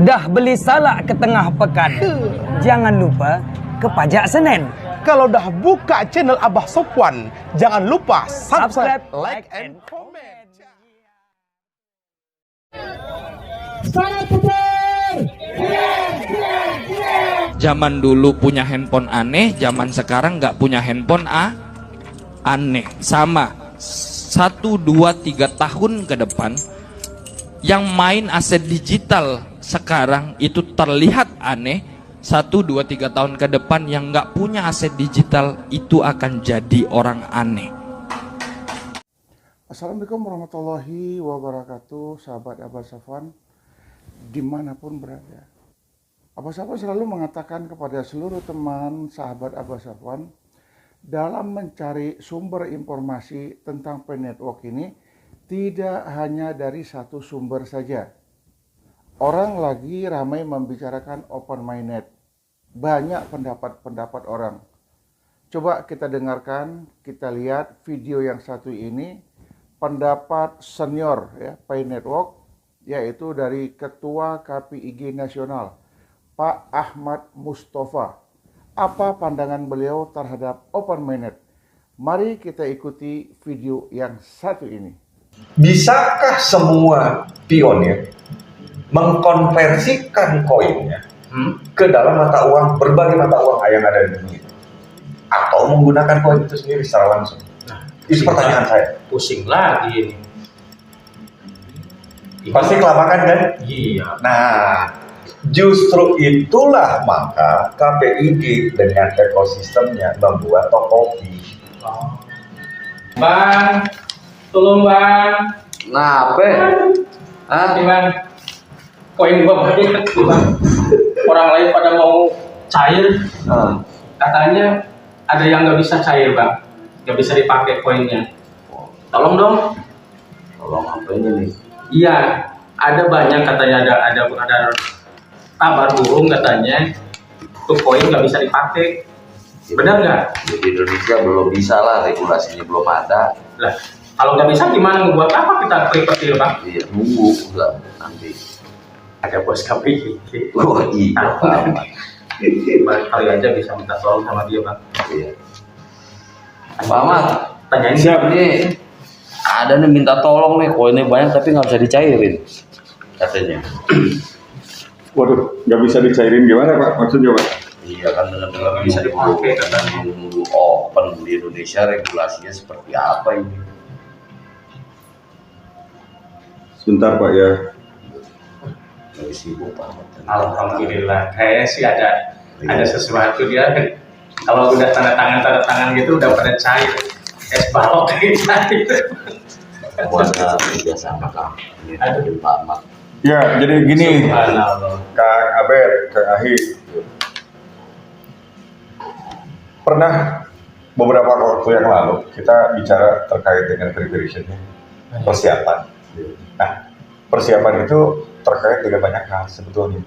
Dah beli salak ke tengah pekan, jangan lupa ke pajak Senen. Kalau dah buka channel Abah Sopwan, jangan lupa subscribe, like, and comment. Zaman dulu punya handphone aneh, zaman sekarang nggak punya handphone aneh. Sama 1, 2, 3 tahun ke depan, yang main aset digital sekarang itu terlihat aneh. 1, 2, 3 tahun ke depan yang nggak punya aset digital itu akan jadi orang aneh. Assalamualaikum warahmatullahi wabarakatuh, sahabat Abah Sopwan dimanapun berada. Abah Sopwan selalu mengatakan kepada seluruh teman sahabat Abah Sopwan, dalam mencari sumber informasi tentang P-Network ini tidak hanya dari satu sumber saja. Orang lagi ramai membicarakan open minded. Banyak pendapat-pendapat orang. Coba kita dengarkan, kita lihat video yang satu ini, pendapat senior ya, P-Network, yaitu dari Ketua KPIG Nasional, Pak Ahmad Mustafa. Apa pandangan beliau terhadap open minded? Mari kita ikuti video yang satu ini. Bisakah semua pionir mengkonversikan koinnya ke dalam mata uang, berbagai mata uang yang ada di dunia, atau menggunakan koin itu sendiri secara langsung? Nah, itu pertanyaan saya. Pusing lagi ini. Pasti kelabakan kan? Iya. Nah, justru itulah maka KPIG dengan ekosistemnya membuat Tokopedia. Bang, tolong bang. Nah, apa? Bang, koin gua banyak bang. Orang lain pada mau cair, katanya ada yang nggak bisa cair bang, nggak bisa dipakai koinnya. Tolong dong. Tolong apa ini nih? Iya, ada banyak katanya ada kabar burung katanya, tuh koin nggak bisa dipakai. Benar nggak? Di Indonesia belum bisa lah, regulasinya belum ada. Lah, kalau nggak bisa gimana ngebuat apa kita kecil bang? Iya, nunggu enggak nanti. Ada bos kami. Wah, iya, Pak. Kali aja bisa minta tolong sama dia bang. Iya. Pak Ahmad, Tanyain siap nih. Ada nih minta tolong nih, koinnya banyak tapi nggak bisa dicairin, katanya. Waduh, nggak bisa dicairin gimana Pak? Maksudnya Pak? Iya kan, dengan Nggak bisa dipakai, katanya. nunggu open di Indonesia, regulasinya seperti apa ini? Sebentar Pak ya. Lagi sibuk Pak Ahmad. Alhamdulillah, kayaknya sih ada sesuatu dia. Kalau udah tanda tangan gitu udah pada cair. Es balok kayak cair. Buatnya kerja sama kami. Aduh, Pak Ahmad. Ya, jadi gini, Subhanallah. Kang Abed, Kang Ahi. Pernah beberapa waktu yang lalu kita bicara terkait dengan preparation-nya, persiapan. Nah, persiapan itu terkait dengan banyak hal sebetulnya.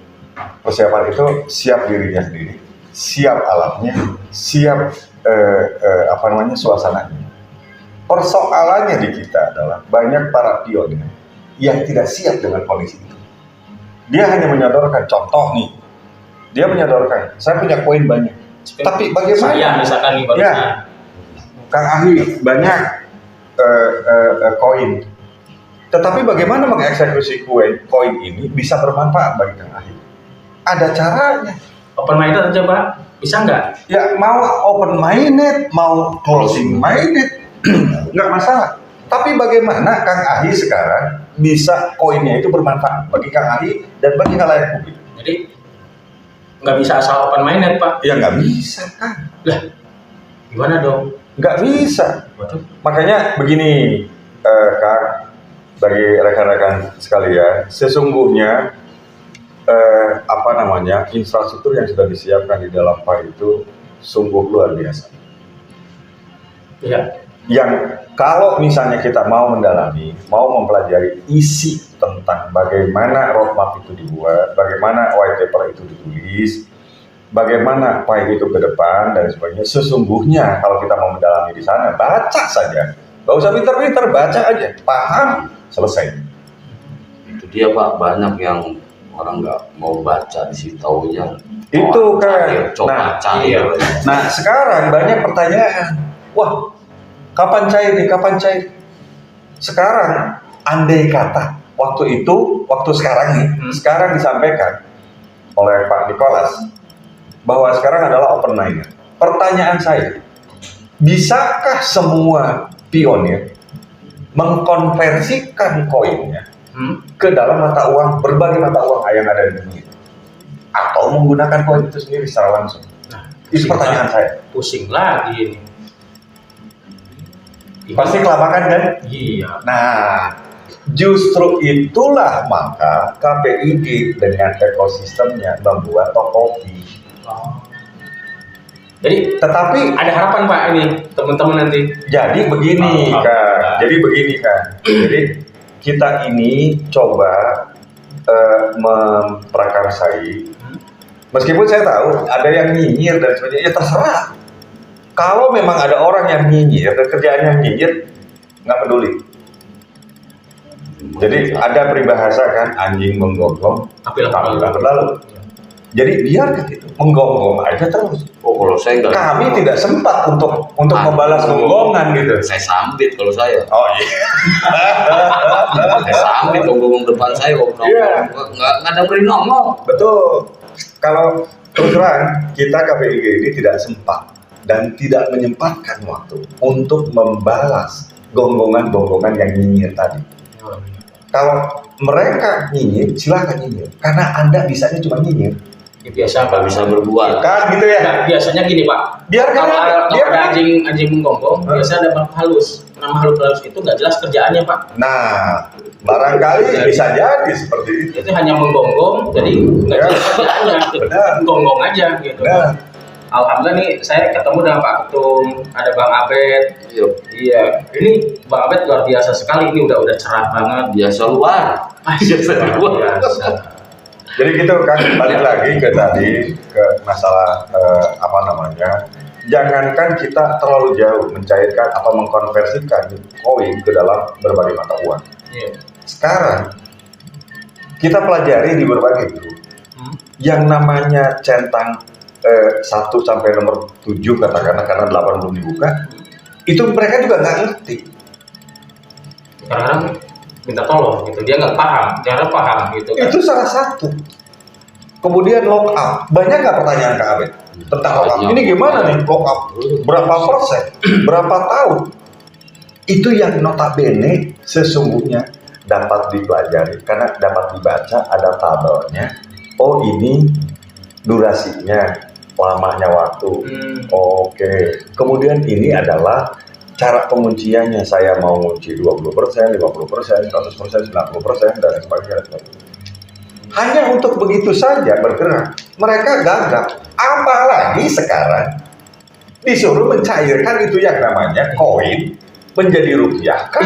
Persiapan itu siap dirinya sendiri, siap alatnya, siap suasananya. Persoalannya di kita adalah banyak para pionir yang tidak siap dengan kondisi itu. Dia hanya menyodorkan contoh nih. Dia menyodorkan, saya punya koin banyak. Tapi bagaimana? Saya misalkan nih barusan. Ya, Kang Ahi banyak koin. Tetapi bagaimana mengeksekusi koin ini bisa bermanfaat bagi Kang Ahi? Ada caranya. Open minded aja pak, bisa nggak? Ya mau open minded, mau closing minded, nggak masalah. Tapi bagaimana Kang Ahi sekarang bisa koinnya itu bermanfaat bagi Kang Ahi dan bagi khalayak publik? Jadi nggak bisa asal open minded pak. Ya nggak bisa kan? Lah, gimana dong? Nggak bisa. Waduh. Makanya begini, Kang, bagi rekan-rekan sekalian, sesungguhnya infrastruktur yang sudah disiapkan di dalam PAI itu sungguh luar biasa. Iya. Yang kalau misalnya kita mau mendalami, mau mempelajari isi tentang bagaimana roadmap itu dibuat, bagaimana white paper itu ditulis, bagaimana PAI itu ke depan dan sebagainya, sesungguhnya kalau kita mau mendalami di sana, baca saja. Gak usah pintar-pintar, baca aja, paham, selesai. Itu dia Pak, banyak yang Orang nggak mau baca di situ taunya. Itu kan. Coba cair. Nah sekarang banyak pertanyaan. Wah, kapan cair nih? Kapan cair? Sekarang, andai kata waktu sekarang nih, sekarang disampaikan oleh Pak Nicholas bahwa sekarang adalah open miner. Pertanyaan saya, bisakah semua pionir mengkonversikan koinnya ke dalam mata uang, berbagai mata uang yang ada di dunia, atau menggunakan koin itu sendiri secara langsung? Nah, itu pertanyaan saya. Pusing lagi ini. Pasti kelabakan kan? Iya. Nah, justru itulah maka KPIG dengan ekosistemnya membuat Tokopedia. Jadi Tetapi ada harapan Pak ini teman-teman nanti. jadi begini kan, jadi kita ini coba memprakarsai. Meskipun saya tahu ada yang nyinyir dan sebagainya, ya terserah. Kalau memang ada orang yang nyinyir dan kerjaannya nyinyir, nggak peduli. Jadi ada peribahasa kan, anjing menggonggong, Apel berlalu. Jadi biarkan itu, menggonggong aja terus. Oh, kalau saya enggak. Kami tidak sempat untuk membalas gonggongan gitu. Saya sambit kalau saya. Oh iya. Saya sambit gonggong depan saya kok. Iya. Nggak dengerin ngomong. Betul. Kalau terus terang kita KPIG ini tidak sempat dan tidak menyempatkan waktu untuk membalas gonggongan-gonggongan yang nyinyir tadi. Kalau mereka nyinyir, silakan nyinyir. Karena Anda bisanya cuma nyinyir. Ya, biasa Nggak bisa berbuat. Kan gitu ya. Nah, biasanya gini Pak. Biarkan Kalau aja, ada biarkan. anjing menggonggong, biasa ada makhluk halus. Nah, makhluk halus itu nggak jelas kerjaannya Pak. Nah, barangkali bisa jadi seperti itu. Itu hanya menggonggong, jadi nggak Ya. jelas kerjaannya. Benar. Gonggong aja gitu. Benar. Alhamdulillah nih saya ketemu dengan Pak Ketum, ada Bang Abed. Iya, ini Bang Abed luar biasa sekali. Ini udah cerah banget. Biasa luar. Biasa luar biasa. Jadi gitu kan, balik lagi ke tadi ke masalah jangankan kita terlalu jauh mencairkan atau mengkonversikan koin ke dalam berbagai mata uang. Iya. Sekarang kita pelajari di berbagai grup yang namanya centang 1 sampai nomor 7 katakanlah, karena 8 belum dibuka, itu mereka juga nggak ngerti. Kadang-kadang minta tolong gitu, dia nggak paham, cara paham gitu kan. Itu salah satu. Kemudian lock up, banyak nggak pertanyaan Kak Abed tentang lock up? Ini gimana nih lock up? Berapa persen? Berapa tahun? Itu yang notabene sesungguhnya dapat dipelajari karena dapat dibaca, ada tabelnya. Oh ini durasinya, lamanya waktu. Oke. Kemudian ini adalah cara pengunciannya, saya mau ngunci 20%, 50%, 100%, 90%, dan sebagainya. Hanya untuk begitu saja bergerak, mereka gagap. Apalagi sekarang disuruh mencairkan itu yang namanya koin menjadi rupiah kah,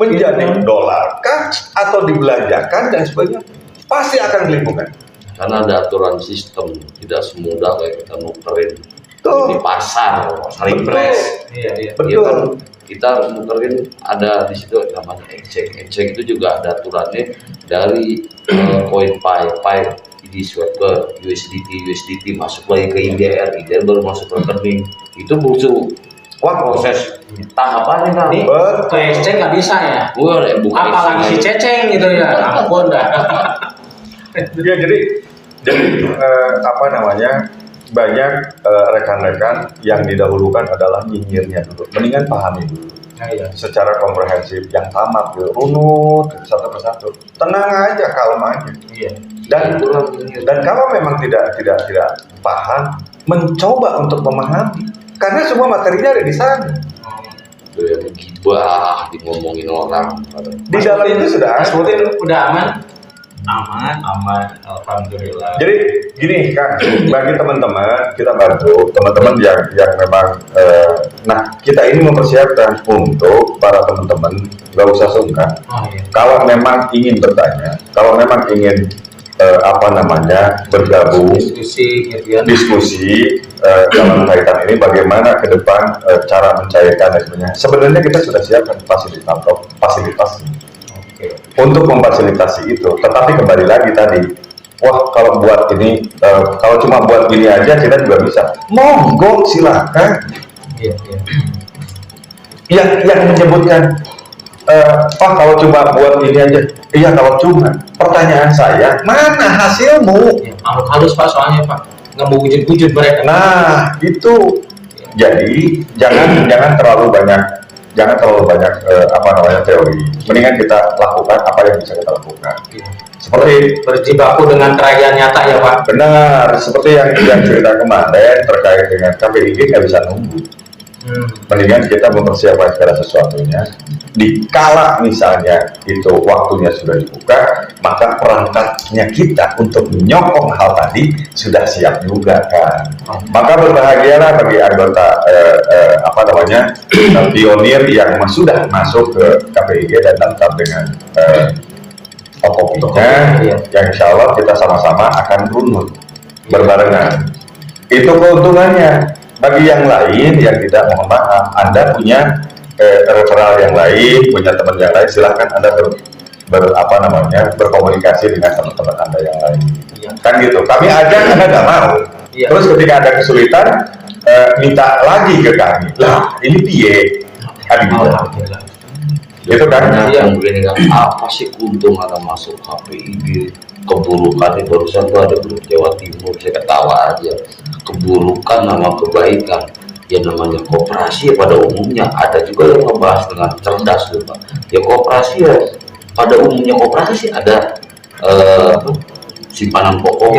menjadi dolar kah, atau dibelanjakan dan sebagainya, pasti akan lingkungan. Karena ada aturan sistem, tidak semudah kayak kita nukerin Tuh. di pasar, saling press. Iya. Betul. Kan, kita harus nukerin, ada di situ namanya exchange. Exchange itu juga ada aturannya dari koin Pi di swap ke USDT masuk lagi ke IDR baru masuk ke rekening. Itu butuh proses tahapannya kan. Ini ke exchange nggak bisa ya? Bukan Apalagi si Ceceng gitu ya, ampun dah. Ya jadi banyak rekan-rekan yang didahulukan adalah nyinyirnya dulu. Mendingan pahami dulu. Iya. Secara komprehensif yang tamat gitu, runut satu persatu. Tenang aja, kalem aja. Iya. Dan kalau memang tidak paham, mencoba untuk memahami. Karena semua materinya ada di sana. yang gibah ngomongin orang. Di dalam itu sudah sebutin udah aman. Aman, alhamdulillah. Jadi gini kan, bagi teman-teman kita bantu teman-teman yang memang, nah kita ini mempersiapkan untuk para teman-teman nggak usah sungkan. Kalau memang ingin bertanya, kalau memang ingin bergabung diskusi dalam kaitan ini bagaimana ke depan cara mencairkan dan sebagainya. Sebenarnya kita sudah siapkan fasilitas untuk memfasilitasi itu, tetapi kembali lagi tadi wah kalau buat ini, kalau cuma buat gini aja kita juga bisa. Monggo silakan. Iya. Yang menyebutkan, Pak kalau cuma buat ini aja, iya kalau cuma. Pertanyaan saya, mana hasilmu? Ya, halus Pak soalnya Pak, nggak mau wujud-wujud mereka. Nah itu, jadi jangan terlalu banyak teori. Mendingan kita lakukan apa yang bisa kita lakukan. Seperti Berjibaku dengan kerajaan nyata ya Pak. benar, seperti yang cerita kemarin terkait dengan KPIG nggak bisa nunggu. Mendingan kita mempersiapkan segala sesuatunya. Dikala misalnya itu waktunya sudah dibuka, maka perangkatnya kita untuk menyokong hal tadi sudah siap juga kan. Maka berbahagialah bagi anggota pionir yang sudah masuk ke KPIG dan daftar dengan tokopinya, yang insya Allah kita sama-sama akan runut berbarengan. Itu keuntungannya. Bagi yang lain yang tidak, mohon maaf, Anda punya referral yang lain, punya teman yang lain, silahkan Anda berkomunikasi dengan teman-teman Anda yang lain. Kan gitu. Kami ajak, Anda nggak mau. Terus ketika ada kesulitan, minta lagi ke kami. Lah, ini piye? Kan gitu. Itu kan yang begini kan, apa sih keuntungan masuk KPIG? Keburukan ini barusan tuh ada grup Jawa Timur, saya ketawa aja. Keburukan nama kebaikan, ya namanya koperasi ya pada umumnya. Ada juga yang membahas dengan cerdas tuh Pak. Ya koperasi ya pada umumnya koperasi ada simpanan pokok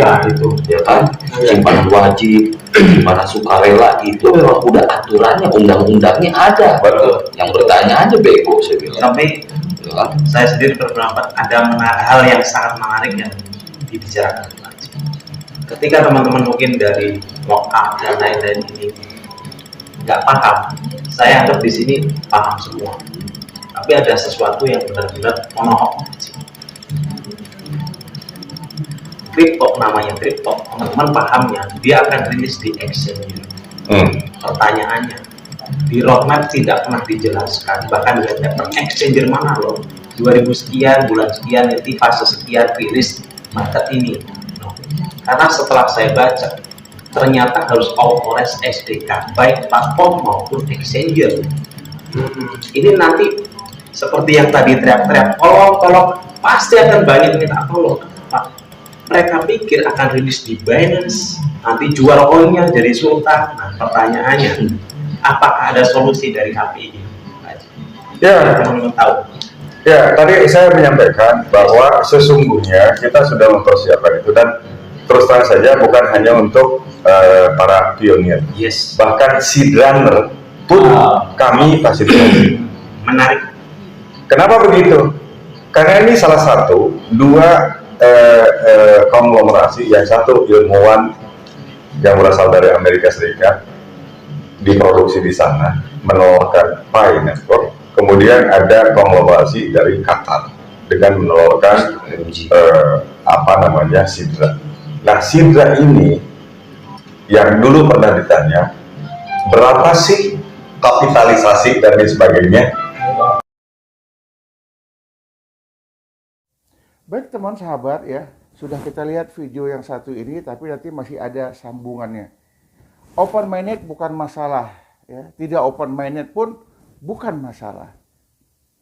ya kan, simpanan wajib, simpanan sukarela, itu memang udah aturannya, undang-undangnya ada. Betul. Yang bertanya aja bego saya bilang. Tapi Ya kan? saya sendiri berpendapat ada hal yang sangat menarik yang dibicarakan. Ketika teman-teman mungkin dari lokal dan lain-lain ini nggak paham, saya anggap di sini paham semua. Tapi ada sesuatu yang benar-benar monohok. Kripto, namanya kripto, teman-teman pahamnya, dia akan rilis di exchange. Pertanyaannya, di roadmap tidak pernah dijelaskan, bahkan nggak ada per exchanger mana loh, 2000 sekian, bulan sekian, nanti fase sekian, rilis market ini. Karena setelah saya baca, ternyata harus authorized SDK, baik platform maupun exchanger. Ini nanti seperti yang tadi teriak-teriak, tolong, pasti akan banyak minta tolong. Mereka pikir akan rilis di Binance, nanti jual koinnya jadi sultan. Nah, pertanyaannya, apakah ada solusi dari KPI? Ya, teman-teman tahu. Ya, tadi saya menyampaikan bahwa sesungguhnya kita sudah mempersiapkan itu, dan terus terang saja bukan hanya untuk para pionir, bahkan seedrunner pun kami fasilitasi. Menarik. Kenapa begitu? Karena ini salah satu dua konglomerasi, yang satu ilmuwan yang berasal dari Amerika Serikat, diproduksi di sana, menelurkan Pi Network. Kemudian ada konglomerasi dari Qatar dengan menelurkan Sidra. Nah, Sidra ini yang dulu pernah ditanya berapa sih kapitalisasi dan lain sebagainya. Baik teman sahabat ya, sudah kita lihat video yang satu ini, tapi nanti masih ada sambungannya. Open minded bukan masalah, ya. Tidak open minded pun bukan masalah.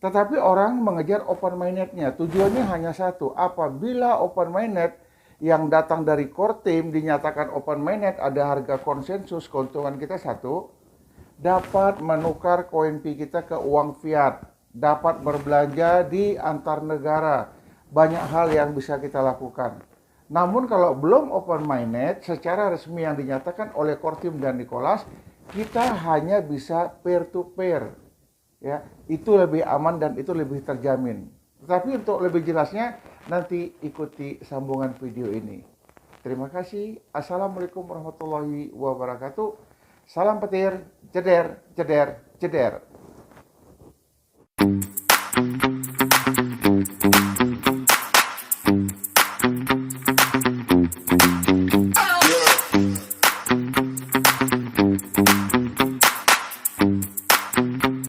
Tetapi orang mengejar open mindednya, tujuannya hanya satu. Apabila open minded yang datang dari core team dinyatakan open minded, ada harga konsensus, keuntungan kita satu, dapat menukar koin Pi kita ke uang fiat, dapat berbelanja di antar negara. Banyak hal yang bisa kita lakukan. Namun kalau belum open minded, secara resmi yang dinyatakan oleh core team dan Nicholas, kita hanya bisa peer to peer. Ya, itu lebih aman dan itu lebih terjamin. Tetapi untuk lebih jelasnya nanti ikuti sambungan video ini. Terima kasih. Assalamualaikum warahmatullahi wabarakatuh. Salam petir, ceder, ceder, ceder.